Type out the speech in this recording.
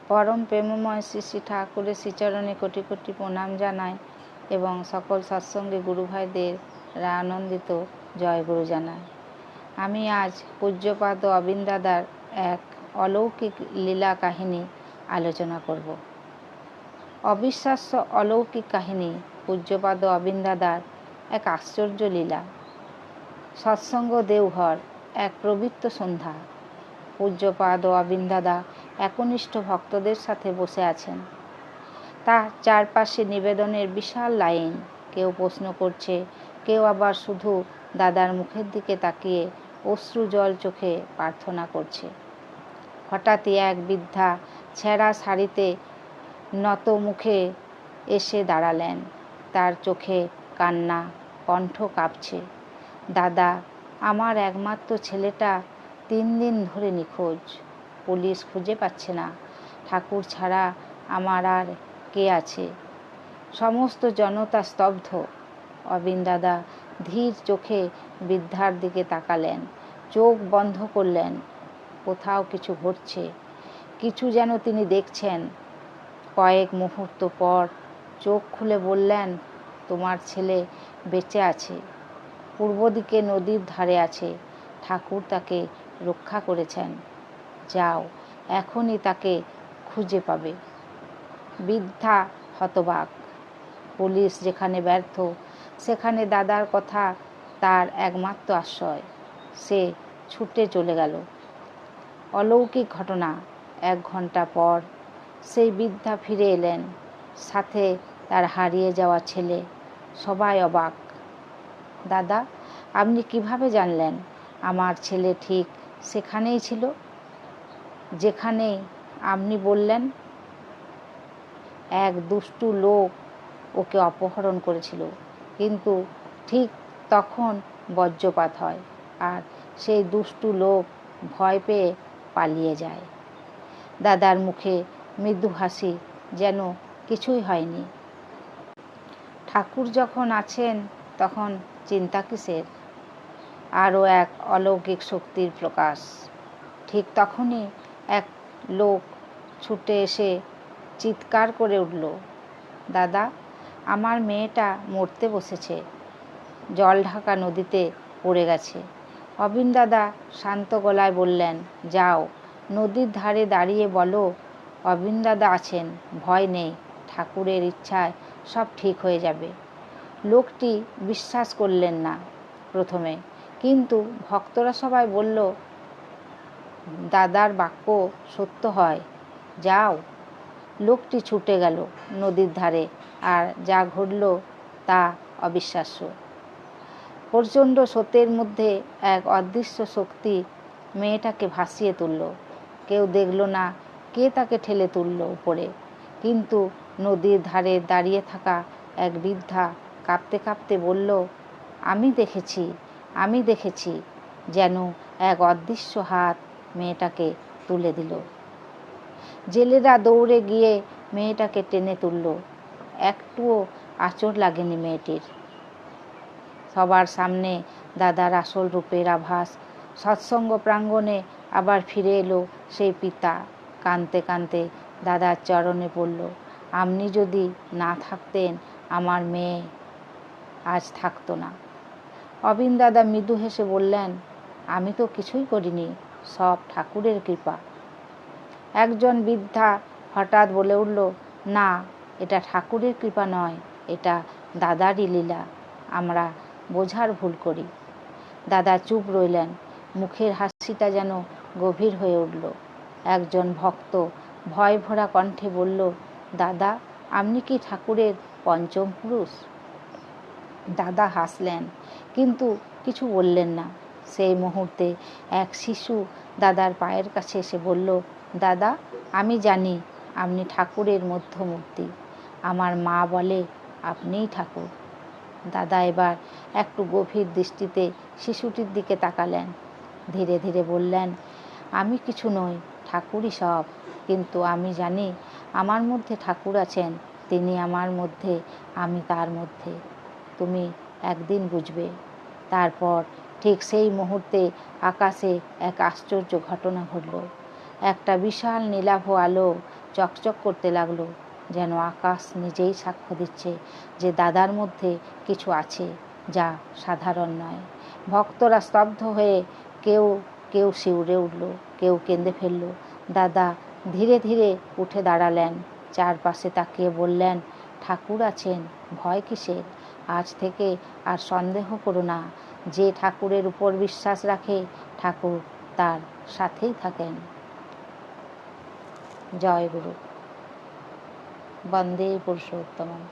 পরম প্রেমময় শ্রী শ্রী ঠাকুরের শ্রীচরণে কোটি কোটি প্রণাম জানায় এবং সকল সৎসঙ্গে গুরু ভাইদের আনন্দিত জয় গুরু জানায়। আমি আজ পূজ্যপাদ অবিন দাদার এক অলৌকিক লীলা কাহিনী আলোচনা করব। অবিশ্বাস্য অলৌকিক কাহিনী পূজ্যপাদ অবিন দাদার এক আশ্চর্য লীলা। সৎসঙ্গ দেওঘর, এক পবিত্র সন্ধ্যা। পূজ্যপাদ অবিন দাদা একনিষ্ঠ ভক্তদের সাথে বসে আছেন। তার চারপাশে নিবেদনের বিশাল লাইন। কেউ প্রশ্ন করছে, কেউ আবার শুধু দাদার মুখের দিকে তাকিয়ে অশ্রু জল চোখে প্রার্থনা করছে। হঠাৎই এক বৃদ্ধা ছেঁড়া শাড়িতে নত মুখে এসে দাঁড়ালেন। তার চোখে কান্না, কণ্ঠ কাঁপছে। দাদা, আমার একমাত্র ছেলেটা 3 দিন ধরে নিখোঁজ। পুলিশ খুঁজে পাচ্ছে না। ঠাকুর ছাড়া আমার আর কে আছে? সমস্ত জনতা স্তব্ধ। অবিন দাদা ধীর চোখে বৃদ্ধার দিকে তাকালেন, চোখ বন্ধ করলেন। কোথাও কিছু ঘটছে, কিছু যেন তিনি দেখছেন। কয়েক মুহূর্ত পর চোখ খুলে বললেন, তোমার ছেলে বেঁচে আছে, পূর্ব দিকে নদীর ধারে আছে। ঠাকুর তাকে রক্ষা করেছেন। যাও, এখনই তাকে খুঁজে পাবে। বৃদ্ধা হতবাক। পুলিশ যেখানে ব্যর্থ, সেখানে দাদার কথা তার একমাত্র আশ্রয়। সে ছুটে চলে গেল। অলৌকিক ঘটনা। 1 ঘন্টা পর সেই বৃদ্ধা ফিরে এলেন, সাথে তার হারিয়ে যাওয়া ছেলে। সবাই অবাক। দাদা, আপনি কিভাবে জানলেন আমার ছেলে ঠিক সেখানেই ছিল, যেখানে আপনি বললেন? এক দুষ্টু লোক ওকে অপহরণ করেছিল, কিন্তু ঠিক তখন বজ্রপাত হয় আর সেই দুষ্টু লোক ভয় পেয়ে পালিয়ে যায়। দাদার মুখে মৃদু হাসি, যেন কিছুই হয়নি। ঠাকুর যখন আছেন তখন চিন্তা কিসের? আরও এক অলৌকিক শক্তির প্রকাশ। ঠিক তখনই এক লোক ছুটে এসে চিৎকার করে উঠল, দাদা, আমার মেয়েটা মরতে বসেছে, জল ঢাকা নদীতে পড়ে গেছে। অবিন দাদা শান্ত গলায় বললেন, যাও, নদীর ধারে দাঁড়িয়ে বলো অবিন দাদা আছেন, ভয় নেই, ঠাকুরের ইচ্ছায় সব ঠিক হয়ে যাবে। লোকটি বিশ্বাস করলেন না প্রথমে, কিন্তু ভক্তরা সবাই বলল, দাদার বাক্য সত্য হয়, যাও। লোকটি ছুটে গেল নদীর ধারে, আর যা ঘটল তা অবিশ্বাস্য। প্রচণ্ড স্রোতের মধ্যে এক অদৃশ্য শক্তি মেয়েটাকে ভাসিয়ে তুলল। কেউ দেখল না কে তাকে ঠেলে তুলল উপরে, কিন্তু নদীর ধারে দাঁড়িয়ে থাকা এক বৃদ্ধা কাঁপতে কাঁপতে বলল, আমি দেখেছি, যেন এক অদৃশ্য হাত মেয়েটাকে তুলে দিল। জেলেরা দৌড়ে গিয়ে মেয়েটাকে টেনে তুলল। একটুও আঁচড় লাগেনি মেয়েটির। সবার সামনে দাদার আসল রূপের আভাস। সৎসঙ্গ প্রাঙ্গণে আবার ফিরে এলো সেই পিতা। কাঁদতে কাঁদতে দাদার চরণে পড়ল, আপনি যদি না থাকতেন আমার মেয়ে আজ থাকতো না। অবিন দাদা মৃদু হেসে বললেন, আমি তো কিছুই করিনি, সব ঠাকুরের কৃপা। একজন বৃদ্ধা হঠাৎ বলে উঠল, না, এটা ঠাকুরের কৃপা নয়, এটা দাদারই লীলা, আমরা বোঝার ভুল করি। দাদা চুপ রইলেন, মুখের হাসিটা যেন গভীর হয়ে উঠল। একজন ভক্ত ভয় ভরা কণ্ঠে বলল, দাদা, আপনি কি ঠাকুরের পঞ্চম পুরুষ? দাদা হাসলেন, কিন্তু কিছু বললেন না। সেই মুহূর্তে এক শিশু দাদার পায়ের কাছে এসে বলল, দাদা, আমি জানি আপনি ঠাকুরের মধ্যমূর্তি, আমার মা বলে আপনিই ঠাকুর। দাদা এবার একটু গভীর দৃষ্টিতে শিশুটির দিকে তাকালেন, ধীরে ধীরে বললেন, আমি কিছু নই, ঠাকুরই সব, কিন্তু আমি জানি আমার মধ্যে ঠাকুর আছেন, তিনি আমার মধ্যে, আমি তার মধ্যে। তুমি একদিন বুঝবে। তারপর ঠিক সেই মুহূর্তে আকাশে এক আশ্চর্য ঘটনা ঘটল। একটা বিশাল নীলাভ আলো চকচক করতে লাগলো, যেন আকাশ নিজেই সাক্ষ্য দিচ্ছে যে দাদার মধ্যে কিছু আছে যা সাধারণ নয়। ভক্তরা স্তব্ধ হয়ে কেউ কেউ শিউরে উঠল, কেউ কেঁদে ফেলল। দাদা ধীরে ধীরে উঠে দাঁড়ালেন, চারপাশে তাকিয়ে বললেন, ঠাকুর আছেন, ভয় কিসের? আজ থেকে আর সন্দেহ করো না। যে ঠাকুরের উপর বিশ্বাস রাখে ঠাকুর তার সাথেই থাকেন। জয় গুরু। বন্দে পুরুষোত্তমম।